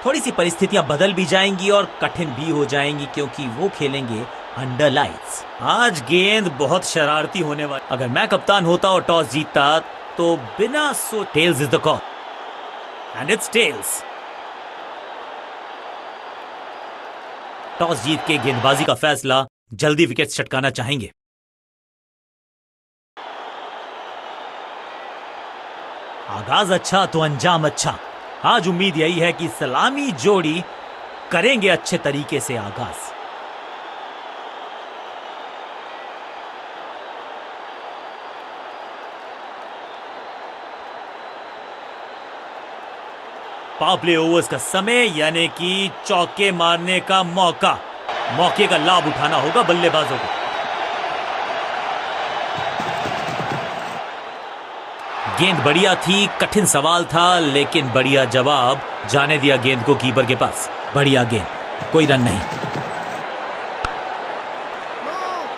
थोड़ी सी परिस्थितियां बदल भी जाएंगी और कठिन भी हो जाएंगी क्योंकि वो खेलेंगे अंडर लाइट्स। आज गेंद बहुत शरारती होने वाली। अगर मैं कप्तान होता और टॉस जीतता तो बिना tails is the call and it's tails. Toss जीत के गेंदबाजी का फैसला, जल्दी विकेट छटकाना चाहेंगे। आगाज अच्छा तो अंजाम अच्छा। आज उम्मीद यही है कि सलामी जोड़ी करेंगे अच्छे तरीके से आगाज। पावर प्ले ओवर्स का समय, यानी कि चौके मारने का मौका। मौके का लाभ उठाना होगा बल्लेबाजों को। गेंद बढ़िया थी, कठिन सवाल था, लेकिन बढ़िया जवाब। जाने दिया गेंद को कीपर के पास। बढ़िया गेंद, कोई रन नहीं।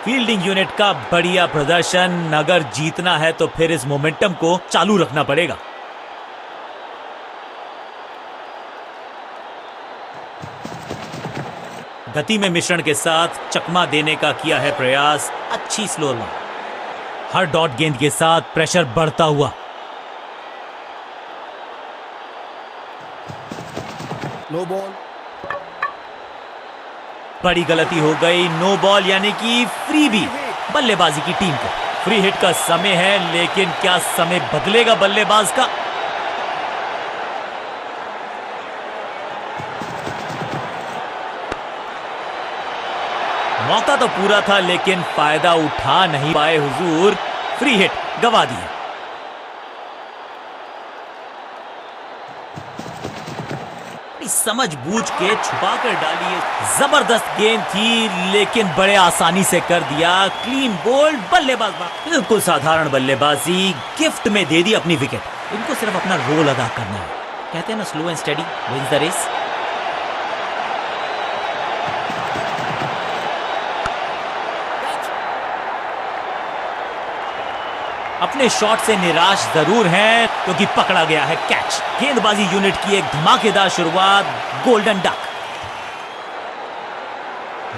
फील्डिंग यूनिट का बढ़िया प्रदर्शन। अगर जीतना है तो फिर इस मोमेंटम को चालू रखना पड़ेगा। गति में मिश्रण के साथ चकमा देने का किया है प्रयास। अच्छी स्लो रन। हर डॉट गेंद के साथ प्रेशर बढ़ता हुआ। No ball. बड़ी गलती हो गई। नो बॉल यानी कि फ्री भी बल्लेबाजी की टीम को। फ्री हिट का समय है, लेकिन क्या समय बदलेगा बल्लेबाज का? मौका तो पूरा था, लेकिन फायदा उठा नहीं पाए हुजूर। फ्री हिट गवा दिया। समझ बूझ के छुपा कर डाली। जबरदस्त गेंद थी, लेकिन बड़े आसानी से कर दिया। Clean bowled. बल्लेबाज बिल्कुल साधारण बल्लेबाजी, गिफ्ट में दे दी अपनी विकेट। इनको सिर्फ अपना रोल अदा करना है। कहते हैं ना, slow and steady wins the race. अपने शॉट से निराश जरूर हैं क्योंकि पकड़ा गया है कैच। गेंदबाजी यूनिट की एक धमाकेदार शुरुआत। Golden duck.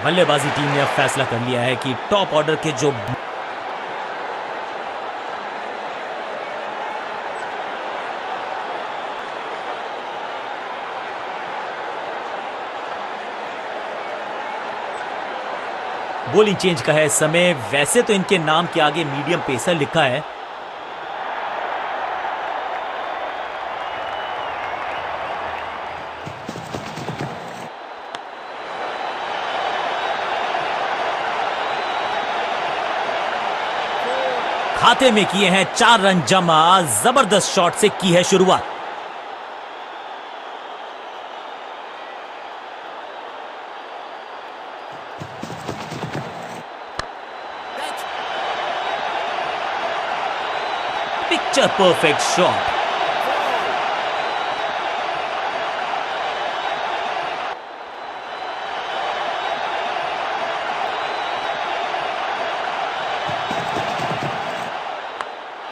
बल्लेबाजी टीम ने अब फैसला कर लिया है कि टॉप ऑर्डर के जो बॉलिंग चेंज का है समय। वैसे तो इनके नाम के आगे मीडियम पेसर लिखा है। खाते में किए हैं 4 रन जमा। जबरदस्त शॉट से की है शुरुआत। Picture perfect shot.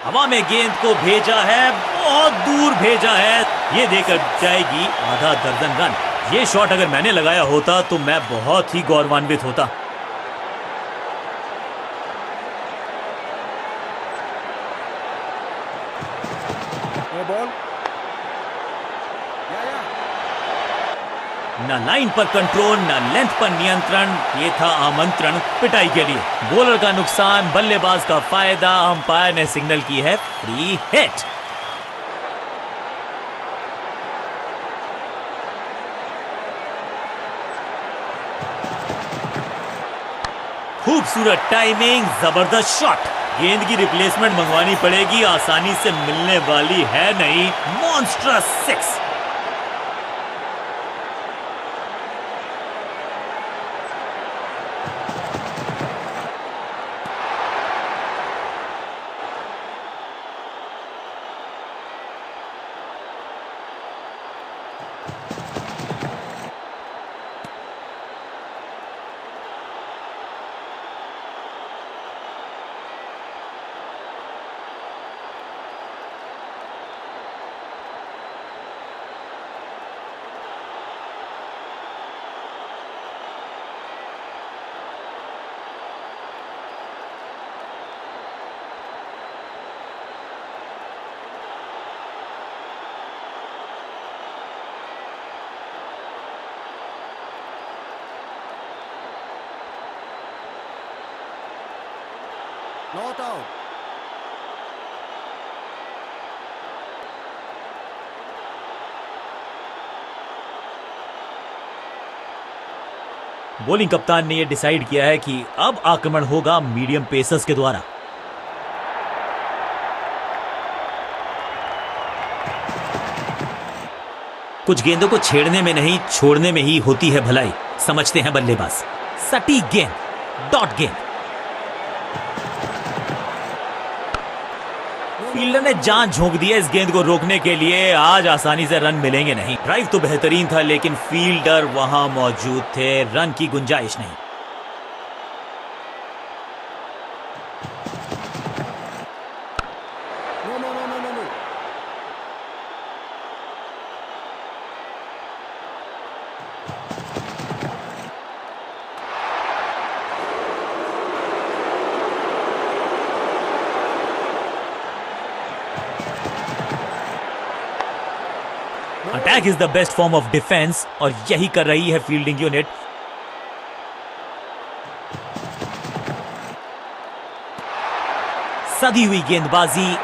हवा में गेंद को भेजा है, बहुत दूर भेजा है। ये देकर जाएगी आधा दर्जन रन। ये शॉट अगर मैंने लगाया होता तो मैं बहुत ही गौरवान्वित होता। ना लाइन पर कंट्रोल, ना लेंथ पर नियंत्रण। ये था आमंत्रण पिटाई के लिए। बॉलर का नुकसान, बल्लेबाज का फायदा। अंपायर ने सिग्नल की है फ्री हिट। खूबसूरत टाइमिंग, जबरदस्त शॉट। गेंद की रिप्लेसमेंट मंगवानी पड़ेगी, आसानी से मिलने वाली है नहीं। मॉन्स्ट्रस 6। Not out. बॉलिंग कप्तान ने यह डिसाइड किया है कि अब आक्रमण होगा मीडियम पेसर्स के द्वारा। कुछ गेंदों को छेड़ने में नहीं, छोड़ने में ही होती है भलाई, समझते हैं बल्लेबाज। सटीक गेंद, डॉट गेंद। फील्डर ने जान झोंक दी है इस गेंद को रोकने के लिए। आज आसानी से रन मिलेंगे नहीं। ड्राइव तो बेहतरीन था, लेकिन फील्डर वहां मौजूद थे, रन की गुंजाइश नहीं। No no no no no no. Attack is the best form of defence, और यही कर रही है फील्डिंग यूनिट। सदी हुई गेंदबाजी।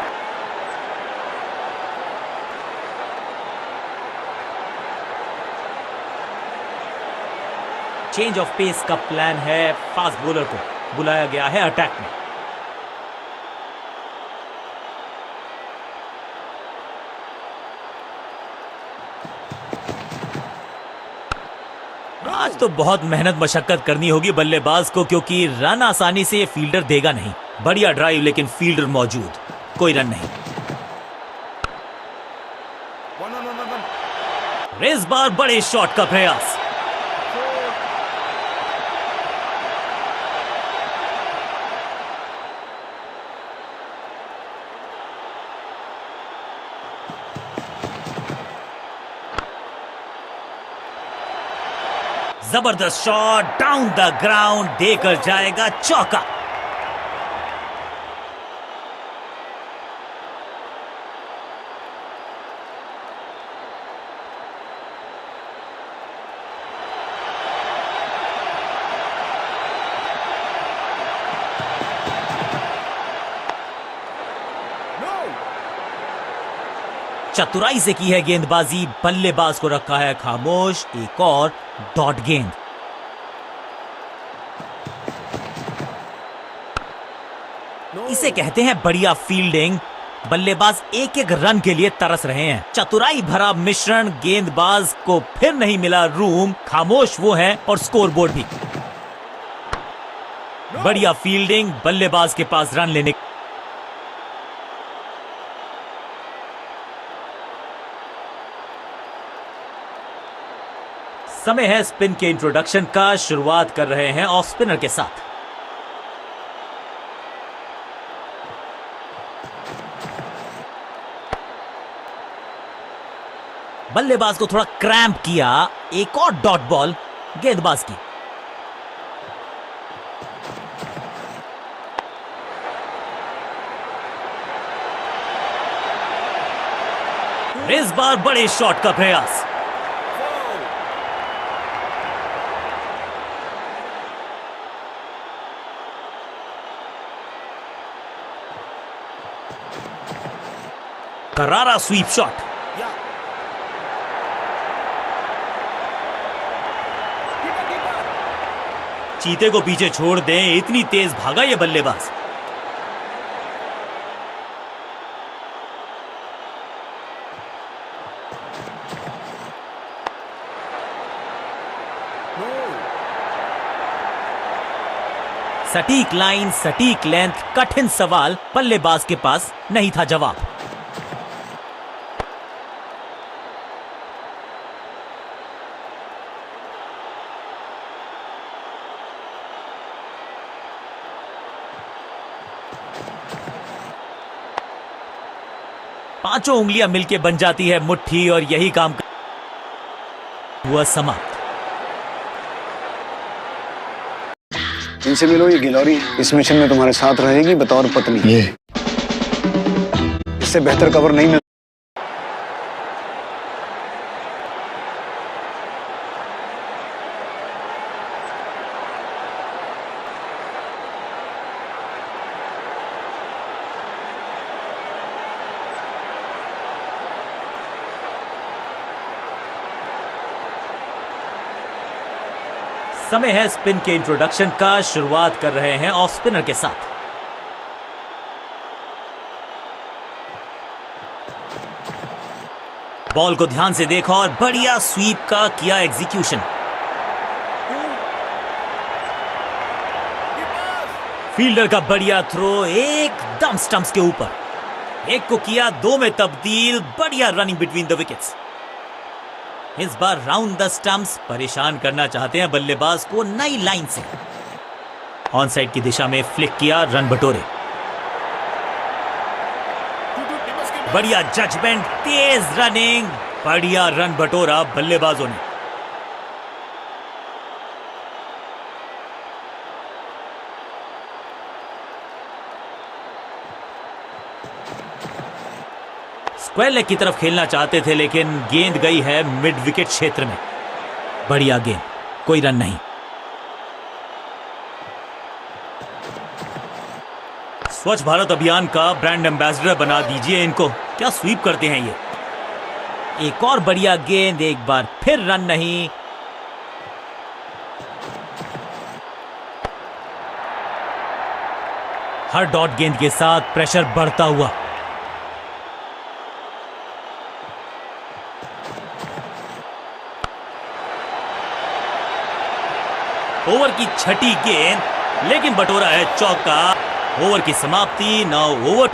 चेंज ऑफ पेस का प्लान है। फास्ट बॉलर को बुलाया गया है अटैक में। आज तो बहुत मेहनत मशक्कत करनी होगी बल्लेबाज को, क्योंकि रन आसानी से ये फील्डर देगा नहीं। बढ़िया ड्राइव, लेकिन फील्डर मौजूद, कोई रन नहीं। इस बार बड़े शॉट का प्रयास। जबरदस्त शॉट, डाउन द ग्राउंड, देकर जाएगा चौका। चतुराई से की है गेंदबाजी, बल्लेबाज को रखा है खामोश। एक और डॉट गेंद। इसे कहते हैं बढ़िया फील्डिंग। बल्लेबाज एक एक रन के लिए तरस रहे हैं। चतुराई भरा मिश्रण, गेंदबाज को फिर नहीं मिला रूम। खामोश वो है, और स्कोरबोर्ड भी। बढ़िया फील्डिंग, बल्लेबाज के पास रन लेने। समय है स्पिन के इंट्रोडक्शन का। शुरुआत कर रहे हैं ऑफ स्पिनर के साथ। बल्लेबाज को थोड़ा क्रैम्प किया। एक और डॉट बॉल गेंदबाज की। इस बार बड़े शॉट का प्रयास। करारा स्वीप शॉट। चीते को पीछे छोड़ दें, इतनी तेज भागा ये बल्लेबाज। सटीक लाइन, सटीक लेंथ, कठिन सवाल, बल्लेबाज के पास नहीं था जवाब। पांचों उंगलियां मिलके बन जाती है मुट्ठी, और यही काम हुआ समाप्त। इनसे मिलो, ये गिलौरी इस मिशन में तुम्हारे साथ रहेगी बतौर पत्नी। ये इससे बेहतर कवर नहीं मिल। समय है स्पिन के इंट्रोडक्शन का। शुरुआत कर रहे हैं ऑफ स्पिनर के साथ। बॉल को ध्यान से देखा और बढ़िया स्वीप का किया एग्जीक्यूशन। फील्डर का बढ़िया थ्रो एकदम स्टंप्स के ऊपर। एक को किया 2 में तब्दील। बढ़िया रनिंग बिटवीन द विकेट्स। इस बार राउंड द स्टंप्स परेशान करना चाहते हैं बल्लेबाज को नई लाइन से। ऑन साइड की दिशा में फ्लिक किया, रन बटोरे। बढ़िया जजमेंट, तेज रनिंग, बढ़िया रन बटोरा बल्लेबाजों ने। स्क्वायर लेग की तरफ खेलना चाहते थे लेकिन गेंद गई है मिड विकेट क्षेत्र में। बढ़िया गेंद, कोई रन नहीं। स्वच्छ भारत अभियान का ब्रांड एम्बेसडर बना दीजिए इनको। क्या स्वीप करते हैं ये। एक और बढ़िया गेंद, एक बार फिर रन नहीं। हर डॉट गेंद के साथ प्रेशर बढ़ता हुआ। ओवर की छठी गेंद, लेकिन बटोरा है चौका। ओवर की समाप्ति। Now over.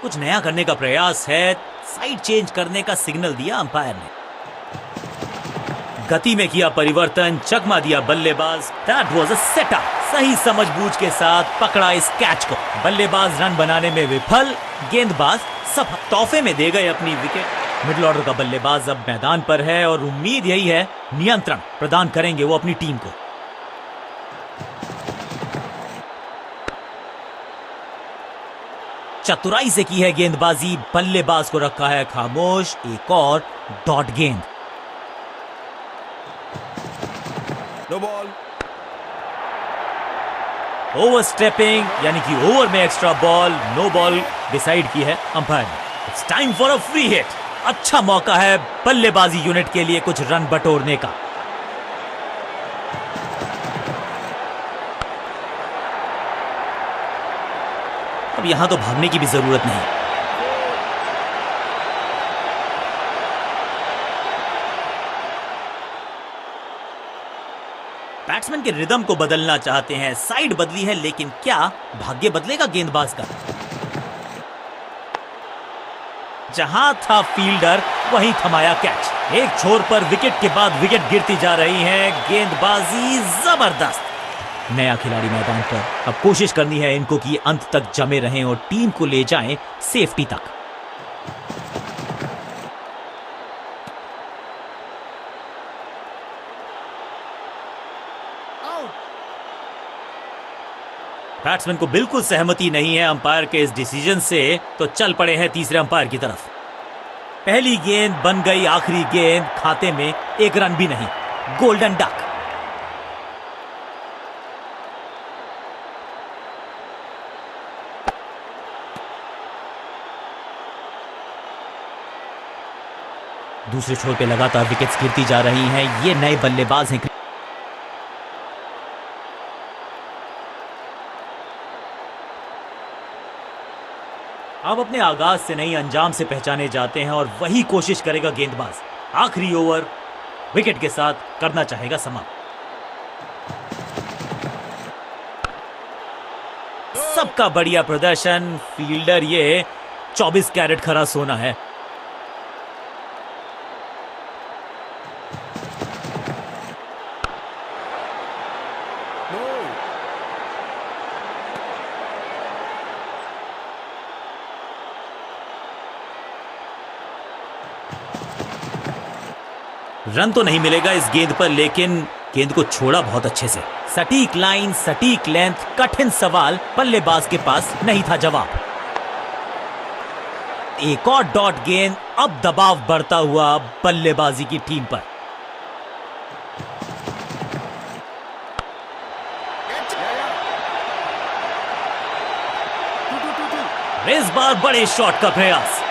कुछ नया करने का प्रयास है। साइड चेंज करने का सिग्नल दिया अंपायर ने। गति में किया परिवर्तन, चकमा दिया बल्लेबाज। That was a setup. सही समझबूझ के साथ पकड़ा इस कैच को। बल्लेबाज रन बनाने में विफल, गेंदबाज सफल। तोहफे में दे गए अपनी विकेट। मिडिल ऑर्डर का बल्लेबाज अब मैदान पर है और उम्मीद यही है नियंत्रण प्रदान करेंगे वो अपनी टीम को। चतुराई से की है गेंदबाजी, बल्लेबाज को रखा है खामोश। एक और डॉट गेंद। No ball. ओवर स्टेपिंग, यानी कि ओवर में extra ball. No ball decide की है अंपायर ने। It's time for a free hit. अच्छा मौका है बल्लेबाजी यूनिट के लिए कुछ रन बटोरने का। अब यहां तो भागने की भी जरूरत नहीं। बैट्समैन के रिदम को बदलना चाहते हैं। साइड बदली है लेकिन क्या भाग्य बदलेगा गेंदबाज का। जहां था फील्डर वहीं थमाया कैच। एक छोर पर विकेट के बाद विकेट गिरती जा रही है। गेंदबाजी जबरदस्त। नया खिलाड़ी मैदान पर। अब कोशिश करनी है इनको कि अंत तक जमे रहें और टीम को ले जाएं सेफ्टी तक। बैट्समैन को बिल्कुल सहमति नहीं है अंपायर के इस डिसीजन से, तो चल पड़े हैं तीसरे अंपायर की तरफ। पहली गेंद बन गई आखिरी गेंद। खाते में एक रन भी नहीं। Golden duck. दूसरे छोर पे लगातार विकेट्स गिरती जा रही हैं। ये नए बल्लेबाज हैं। अब अपने आगाज से नहीं अंजाम से पहचाने जाते हैं और वही कोशिश करेगा गेंदबाज। आखिरी ओवर विकेट के साथ करना चाहेगा समाप्त। सबका बढ़िया प्रदर्शन। फील्डर ये 24 कैरेट खरा सोना है। रन तो नहीं मिलेगा इस गेंद पर, लेकिन गेंद को छोड़ा बहुत अच्छे से। सटीक लाइन, सटीक लेंथ, कठिन सवाल, बल्लेबाज के पास नहीं था जवाब। एक और डॉट गेंद, अब दबाव बढ़ता हुआ बल्लेबाजी की टीम पर। इस बार बड़े शॉट का प्रयास।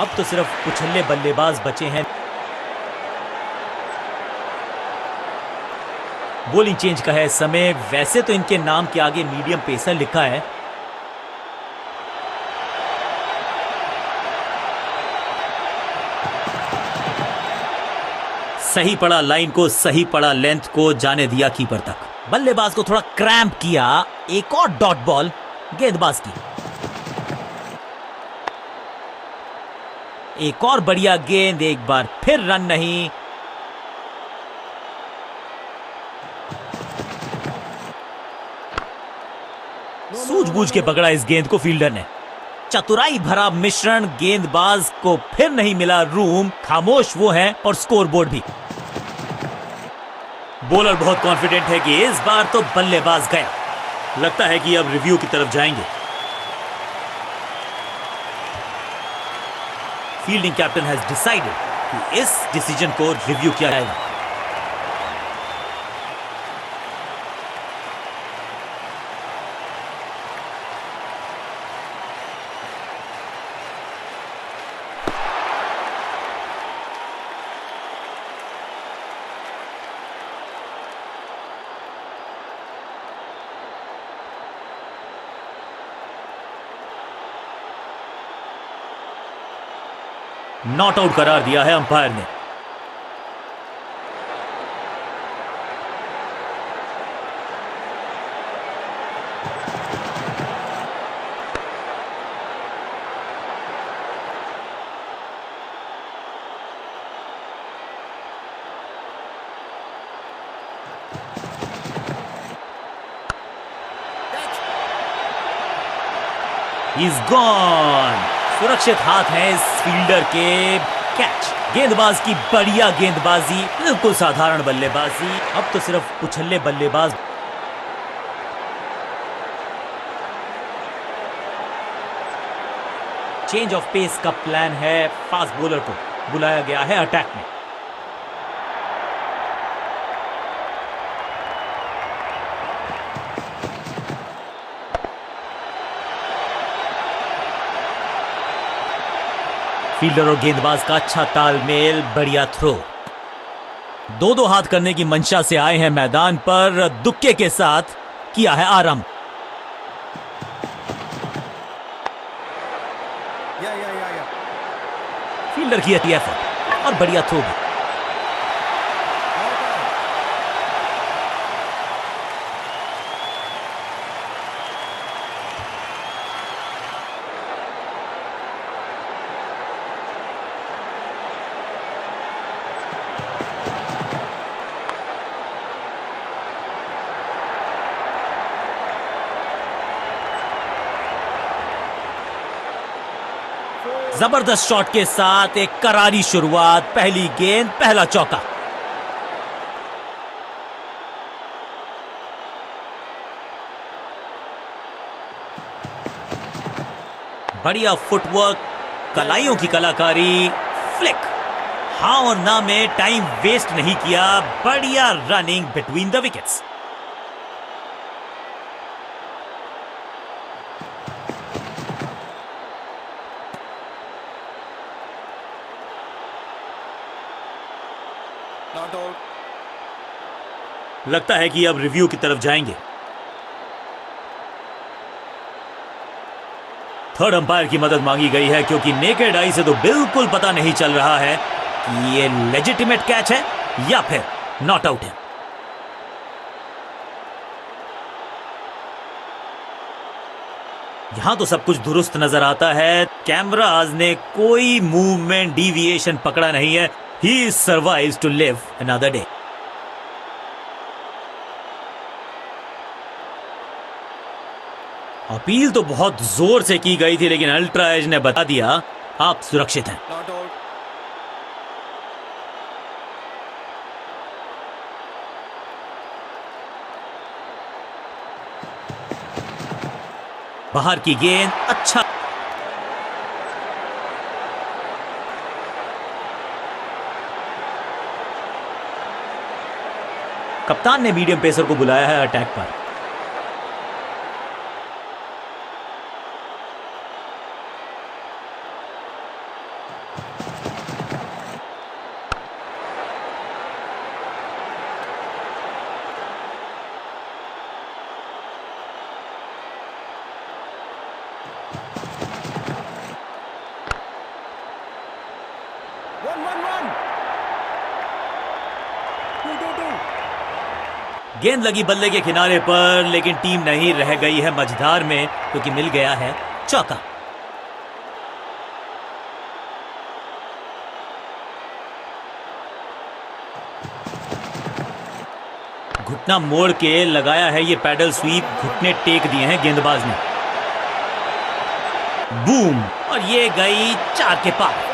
अब तो सिर्फ उछल्ले बल्लेबाज बचे हैं। बॉलिंग चेंज का है समय। वैसे तो इनके नाम के आगे मीडियम पेसर लिखा है। सही पड़ा लाइन को, सही पड़ा लेंथ को, जाने दिया कीपर तक। बल्लेबाज को थोड़ा क्रैम्प किया। एक और डॉट बॉल गेंदबाज की। एक और बढ़िया गेंद, एक बार फिर रन नहीं। सूझबूझ के पकड़ा इस गेंद को फील्डर ने। चतुराई भरा मिश्रण, गेंदबाज को फिर नहीं मिला रूम। खामोश वो है और स्कोरबोर्ड भी। बॉलर बहुत कॉन्फिडेंट है कि इस बार तो बल्लेबाज गया। लगता है कि अब रिव्यू की तरफ जाएंगे। फील्डिंग कैप्टन हैज डिसाइडेड कि इस डिसीजन को रिव्यू किया जाएगा। नॉट आउट करार दिया है अंपायर ने। He's gone। सुरक्षित हाथ है इस फील्डर के। कैच। गेंदबाज की बढ़िया गेंदबाजी, बिल्कुल साधारण बल्लेबाजी। अब तो सिर्फ उछल्ले बल्लेबाज। चेंज ऑफ पेस का प्लान है। फास्ट बॉलर को बुलाया गया है अटैक में। फील्डर और गेंदबाज का अच्छा तालमेल, बढ़िया थ्रो। दो हाथ करने की मंशा से आए हैं मैदान पर। दुक्के के साथ किया है आरंभ। फील्डर की एफर्ट और बढ़िया थ्रो भी। जबरदस्त शॉट के साथ एक करारी शुरुआत। पहली गेंद, पहला चौका। बढ़िया फुटवर्क, कलाइयों की कलाकारी। फ्लिक। हाँ और ना में टाइम वेस्ट नहीं किया। बढ़िया रनिंग बिटवीन द विकेट्स। लगता है कि अब रिव्यू की तरफ जाएंगे। थर्ड अंपायर की मदद मांगी गई है क्योंकि नेकेड आई से तो बिल्कुल पता नहीं चल रहा है कि ये लेजिटिमेट कैच है या फिर नॉट आउट है। यहां तो सब कुछ दुरुस्त नजर आता है। कैमराज ने कोई मूवमेंट डिविएशन पकड़ा नहीं है। He survives to live another day. Appeal तो बहुत जोर से की गई थी, लेकिन अल्ट्रा एज ने बता दिया आप सुरक्षित हैं। Not out. बाहर की गेंद, अच्छा। कप्तान ने मीडियम पेसर को बुलाया है अटैक पर। गेंद लगी बल्ले के किनारे पर, लेकिन टीम नहीं रह गई है मझधार में, क्योंकि मिल गया है चौका। घुटना मोड़ के लगाया है ये पैडल स्वीप, घुटने टेक दिए हैं गेंदबाज ने। बूम, और ये गई 4 के पार।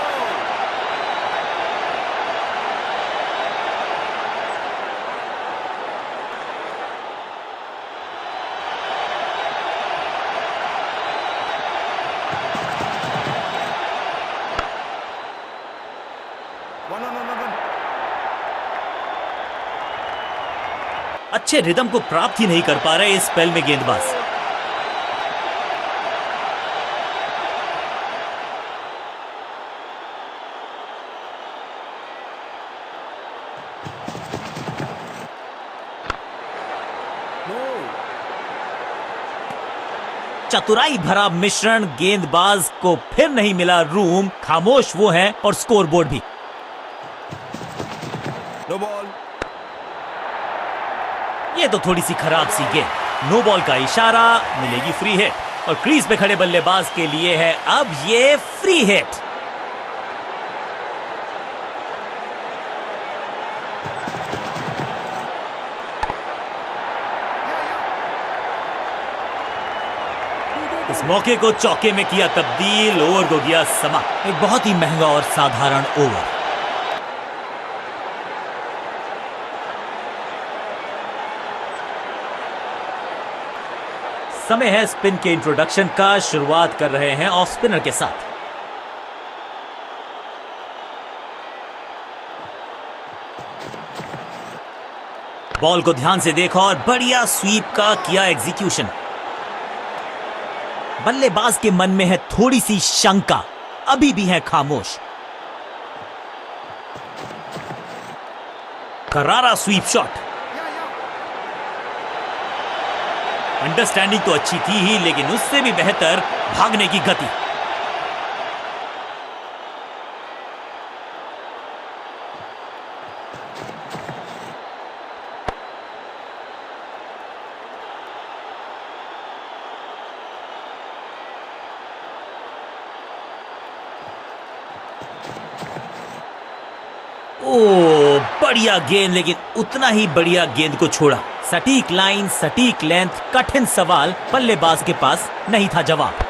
अच्छे रिदम को प्राप्त ही नहीं कर पा रहे इस स्पेल में गेंदबाज। चतुराई भरा मिश्रण, गेंदबाज को फिर नहीं मिला रूम, खामोश वो हैं और स्कोरबोर्ड भी। No ball. ये तो थोड़ी सी खराब सी गेंद। नो बॉल का इशारा, मिलेगी फ्री हिट, और क्रीज पे खड़े बल्लेबाज के लिए है अब ये फ्री हिट। इस मौके को चौके में किया तब्दील, ओवर को किया समाप्त। एक बहुत ही महंगा और साधारण ओवर। समय है स्पिन के इंट्रोडक्शन का। शुरुआत कर रहे हैं ऑफ स्पिनर के साथ। बॉल को ध्यान से देखा और बढ़िया स्वीप का किया एग्जीक्यूशन। बल्लेबाज के मन में है थोड़ी सी शंका, अभी भी है खामोश। करारा स्वीप शॉट। अंडरस्टैंडिंग तो अच्छी थी ही, लेकिन उससे भी बेहतर भागने की गति। ओ, बढ़िया गेंद, लेकिन उतना ही बढ़िया गेंद को छोड़ा। सटीक लाइन, सटीक लेंथ, कठिन सवाल, बल्लेबाज के पास नहीं था जवाब।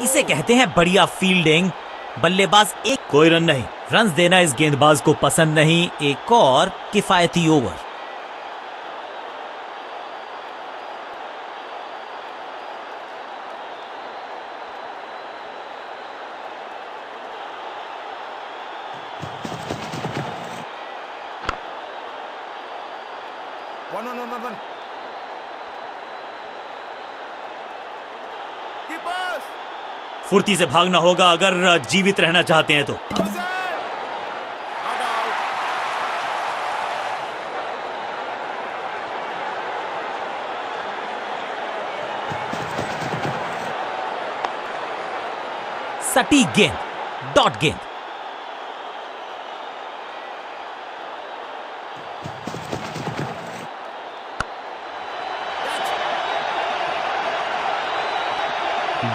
इसे कहते हैं बढ़िया फील्डिंग। बल्लेबाज एक, कोई रन नहीं। रन देना इस गेंदबाज को पसंद नहीं। एक और किफायती ओवर। फुर्ती से भागना होगा अगर जीवित रहना चाहते हैं तो। सटीक गेंद, डॉट गेंद।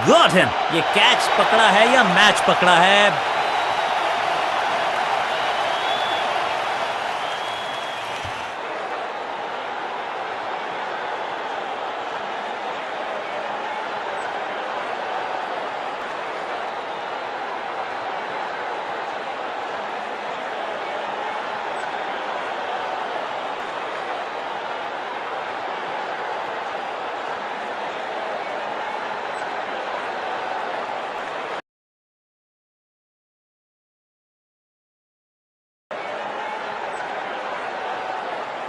Got him. ये कैच पकड़ा है या मैच पकड़ा है?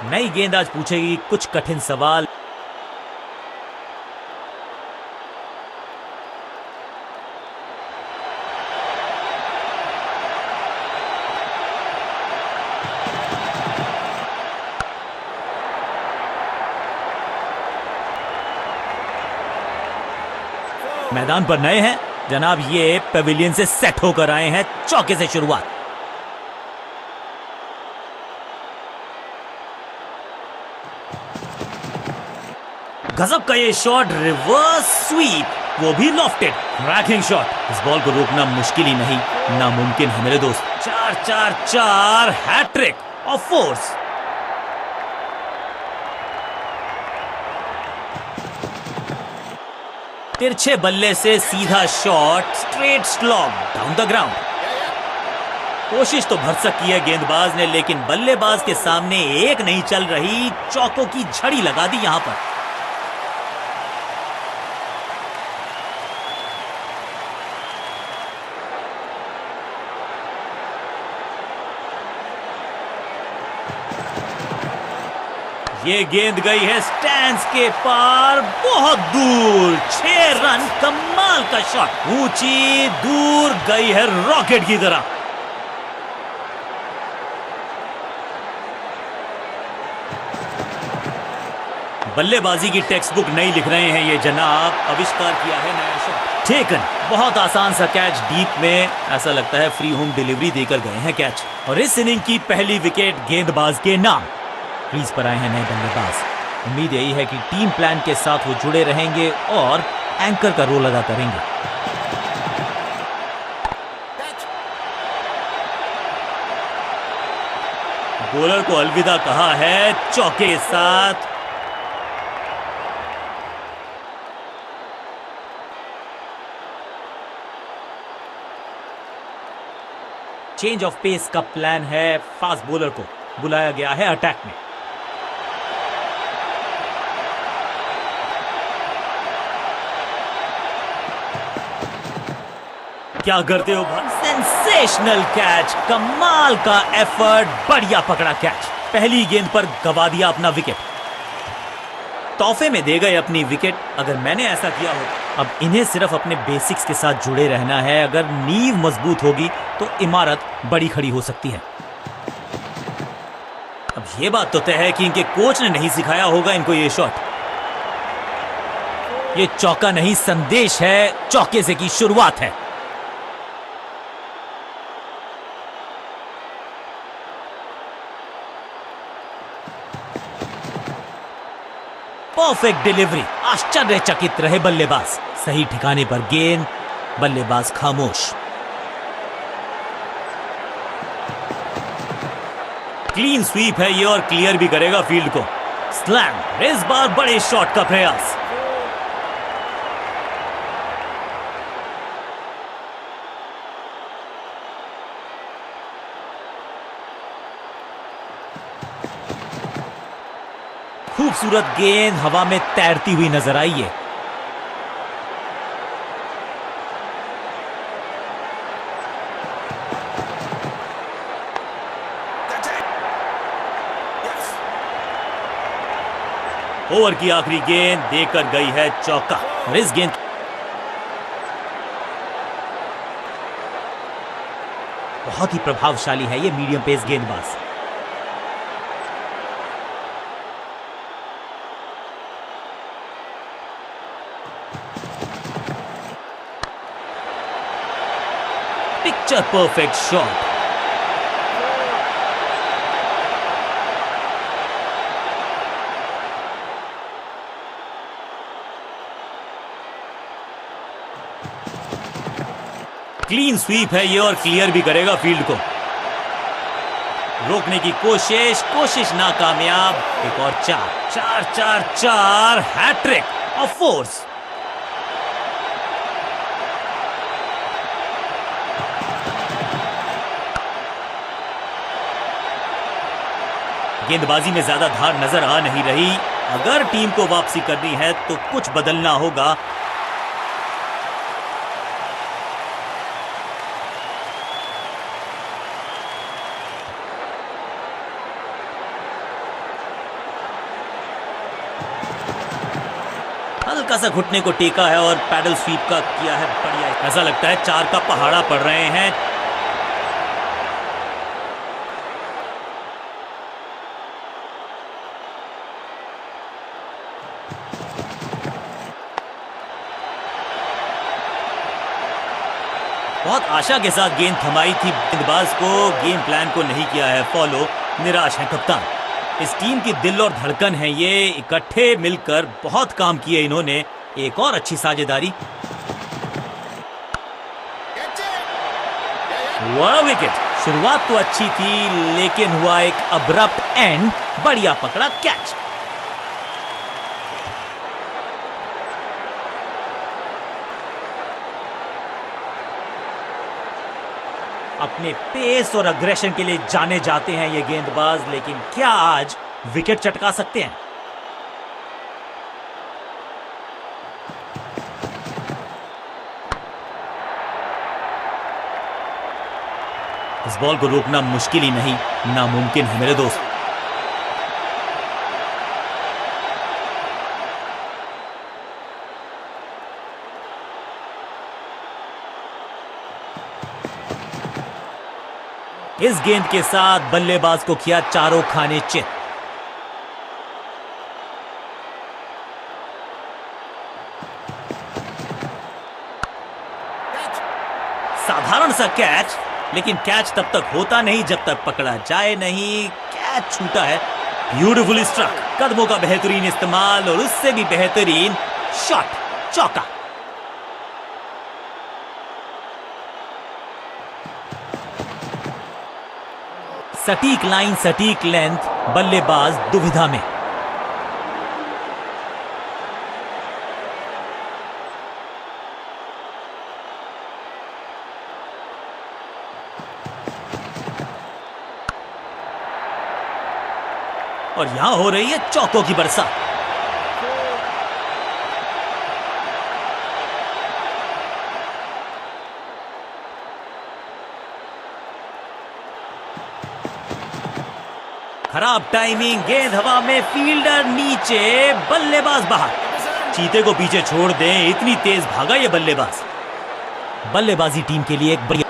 नई गेंद आज पूछेगी कुछ कठिन सवाल। मैदान पर नए हैं जनाब, ये पेविलियन से सेट होकर आए हैं। चौके से शुरुआत। गजब का ये शॉट, रिवर्स स्वीप, वो भी लॉफ्टेड, क्रैकिंग शॉट। इस बॉल को रोकना मुश्किल ही नहीं, नामुमकिन है मेरे दोस्त। 4-4-4 हैट्रिक ऑफ फोर्स। तिरछे बल्ले से सीधा shot, straight slog down the ground. कोशिश तो भरसक की है गेंदबाज ने, लेकिन बल्लेबाज के सामने एक नहीं चल रही। चौकों की झड़ी लगा दी यहां पर। ये गेंद गई है स्टैंड्स के पार, बहुत दूर। 6 रन, कमाल का शॉट, ऊंची दूर गई है रॉकेट की तरह। बल्लेबाजी की टेक्स्ट बुक नहीं लिख रहे हैं ये जनाब, आविष्कार किया है नया शॉट। टेकन, बहुत आसान सा कैच डीप में, ऐसा लगता है फ्री होम डिलीवरी देकर गए हैं कैच। और इस इनिंग की पहली विकेट गेंदबाज के नाम। क्रीज पर आए हैं नए बल्लेबाज। उम्मीद यही है कि टीम प्लान के साथ वो जुड़े रहेंगे और एंकर का रोल अदा करेंगे। बॉलर को अलविदा कहा है चौके के साथ। चेंज ऑफ पेस का प्लान है। फास्ट बॉलर को बुलाया गया है अटैक में। क्या करते हो भाई? सेंसेशनल कैच, कमाल का एफर्ट, बढ़िया पकड़ा कैच। पहली गेंद पर गवा दिया अपना विकेट। तोहफे में दे गए अपनी विकेट। अगर मैंने ऐसा किया हो, अब इन्हें सिर्फ अपने बेसिक्स के साथ जुड़े रहना है। अगर नींव मजबूत होगी तो इमारत बड़ी खड़ी हो सकती है। अब ये बात तो तय है कि इनके कोच ने नहीं सिखाया होगा इनको ये शॉट। ये चौका नहीं, संदेश है, चौके से की शुरुआत है। परफेक्ट डिलीवरी, आश्चर्यचकित रहे बल्लेबाज। सही ठिकाने पर गेंद, बल्लेबाज खामोश। क्लीन स्वीप है ये और क्लियर भी करेगा फील्ड को। स्लैम, इस बार बड़े शॉट का प्रयास। खूबसूरत गेंद हवा में तैरती हुई नजर आई है। ओवर की आखिरी गेंद देकर गई है चौका। और इस गेंद बहुत ही प्रभावशाली है ये मीडियम पेस गेंदबाज। Picture perfect shot. Clean sweep है ये और क्लियर भी करेगा फील्ड को। रोकने की कोशिश नाकामयाब। एक और चार हैट्रिक ऑफ फोर्स। गेंदबाजी में ज्यादा धार नजर आ नहीं रही। अगर टीम को वापसी करनी है तो कुछ बदलना होगा। हल्का सा घुटने को टेका है और पैडल स्वीप का किया है बढ़िया। ऐसा लगता है 4 का पहाड़ा पड़ रहे हैं। बहुत आशा के साथ गेंद थमाई थी। गेंदबाज को गेम प्लान को नहीं किया है फॉलो। निराश है कप्तान। इस टीम की दिल और धड़कन है ये। इकट्ठे मिलकर बहुत काम किए इन्होंने। एक और अच्छी साझेदारी। वाह विकेट। शुरुआत तो अच्छी थी लेकिन हुआ एक अब्रप्ट एंड। बढ़िया पकड़ा कैच। अपने पेस और अग्रेशन के लिए जाने जाते हैं ये गेंदबाज, लेकिन क्या आज विकेट चटका सकते हैं? इस बॉल को रोकना मुश्किल ही नहीं, नामुमकिन है मेरे दोस्त। इस गेंद के साथ बल्लेबाज को किया चारों खाने चित। साधारण सा कैच, लेकिन कैच तब तक होता नहीं जब तक पकड़ा जाए नहीं। कैच छूटा है। Beautifully struck. कदमों का बेहतरीन इस्तेमाल और उससे भी बेहतरीन शॉट। चौका। सटीक लाइन, सटीक लेंथ। बल्लेबाज दुविधा में। और यहां हो रही है चौकों की बरसात। खराब टाइमिंग। गेंद हवा में, फील्डर नीचे, बल्लेबाज बाहर। चीते को पीछे छोड़ दें, इतनी तेज भागा ये बल्लेबाज। बल्लेबाजी टीम के लिए एक बढ़िया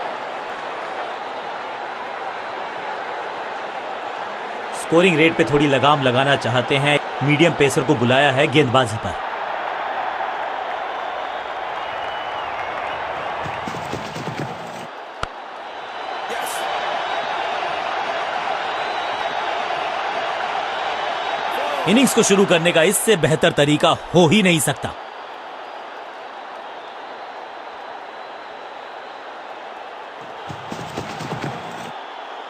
स्कोरिंग रेट पे थोड़ी लगाम लगाना चाहते हैं। मीडियम पेसर को बुलाया है गेंदबाजी पर। इनिंग्स को शुरू करने का इससे बेहतर तरीका हो ही नहीं सकता।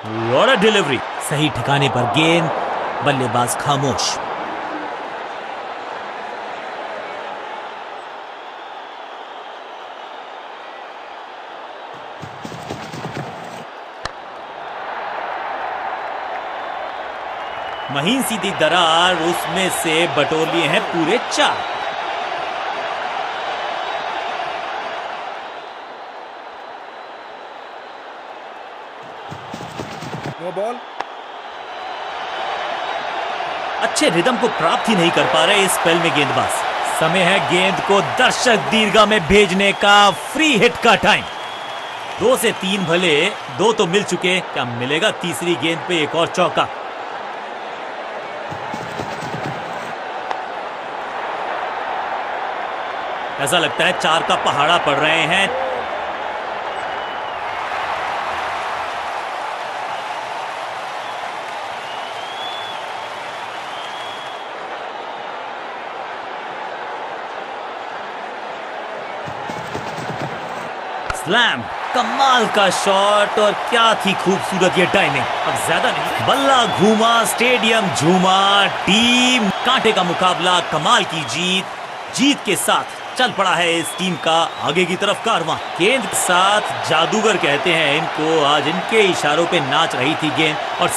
What a delivery. सही ठिकाने पर गेंद। बल्लेबाज खामोश। महीन सीधी दरार, उसमें से बटोर लिए हैं पूरे 4। No ball. अच्छे रिदम को प्राप्त ही नहीं कर पा रहे इस स्पेल में गेंदबाज। समय है गेंद को दर्शक दीर्घा में भेजने का। फ्री हिट का टाइम। 2 से 3 भले, 2 तो मिल चुके। क्या मिलेगा तीसरी गेंद पे एक और चौका? ऐसा लगता है 4 का पहाड़ा पड़ रहे हैं। स्लैम। कमाल का शॉट और क्या थी खूबसूरत ये टाइमिंग। अब ज्यादा नहीं, बल्ला घूमा, स्टेडियम झूमा, टीम कांटे का मुकाबला, कमाल की जीत के साथ चल पड़ा है इस टीम का आगे की तरफ कारवां। गेंद के साथ जादूगर कहते हैं इनको, आज इनके इशारों पे नाच रही थी गेंद और